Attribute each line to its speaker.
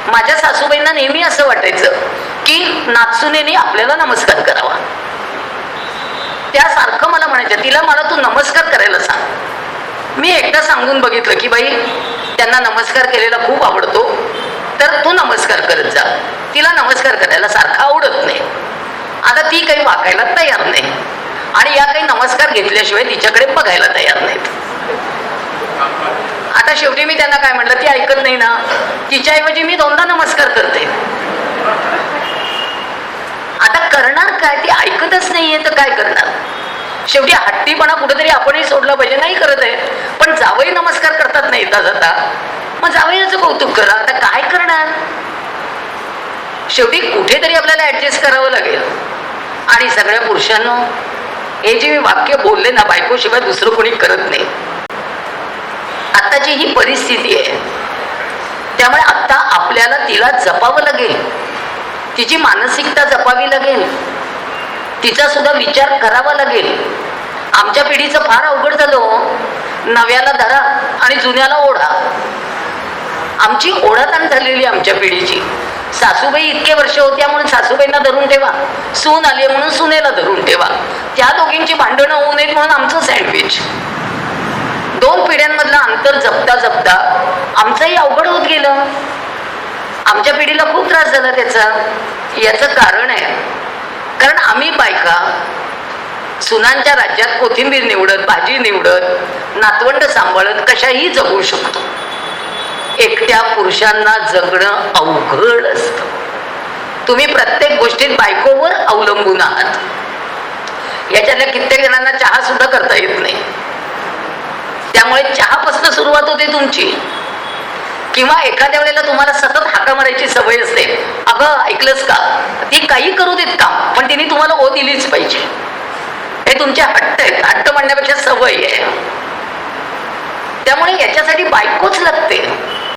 Speaker 1: माझ्या सासूबाईंना नेहमी असं वाटायचं की नाचुनेने आपल्याला नमस्कार करावा. त्यासारखं मला म्हणायचं, तिला मला तू नमस्कार करायला सांग. मी एकदा सांगून बघितलं की बाई त्यांना नमस्कार केलेला खूप आवडतो, तर तू नमस्कार करत जा. तिला नमस्कार करायला सारखं आवडत नाही. आता ती काही वाकायला तयार नाही आणि या काही नमस्कार घेतल्याशिवाय तिच्याकडे बघायला तयार नाहीत. आता शेवटी मी त्यांना काय म्हटलं, ती ऐकत नाही ना, तिच्याऐवजी मी दोनदा नमस्कार करते. आता करणार काय, ती ऐकतच नाहीये तर काय करणार. शेवटी हट्टीपणा कुठेतरी आपणही सोडला पाहिजे. नाही करत आहे पण जावई नमस्कार करतात नाही येता जाता, मग जावईचं कौतुक करा. आता काय करणार, शेवटी कुठेतरी आपल्याला ऍडजस्ट करावं लागेल. आणि सगळ्या पुरुषांनो, हे जे मी वाक्य बोलले ना, बायकोशिवाय दुसरं कोणी करत नाही. आत्ताची ही परिस्थिती आहे, त्यामुळे आता आपल्याला तिला जपावं लागेल, तिची मानसिकता जपावी लागेल, तिचा सुद्धा विचार करावा लागेल. आमच्या पिढीचं फार अवघड झालं, नव्याला धरा आणि जुन्याला ओढा. आमची ओढाताण झालेली आमच्या पिढीची. सासूबाई इतके वर्ष होत्या म्हणून सासूबाईंना धरून ठेवा, सून आली म्हणून सुनेला धरून ठेवा, त्या दोघींची भांडणं होऊ नयेत म्हणून आमचं सँडविच. दोन पिढ्यांमधलं अंतर जपता जपता आमचंही अवघड होत गेलं. आमच्या पिढीला खूप त्रास झाला त्याचा. याचं कारण आहे, कारण आम्ही बायका सुनांच्या राज्यात कोथिंबीर निवडत, भाजी निवडत, नातवंड सांभाळत कशाही जगू शकतो. एकट्या पुरुषांना जगणं अवघड असतं. तुम्ही प्रत्येक गोष्टीत बायकोवर अवलंबून आहात. याच्यातल्या कित्येक जणांना चहा सुद्धा करता येत नाही, त्यामुळे चहापासून सुरुवात होते तुमची. किंवा एखाद्या वेळेला तुम्हाला सतत हाका मारायची सवय असते, अगं ऐकलंस का, ती काही करू देत काम पण तिने तुम्हाला ओ दिलीच पाहिजे. हे तुमचे हट्ट आहेत. हट्ट म्हणण्यापेक्षा सवय आहे. त्यामुळे याच्यासाठी बायकोच लागते.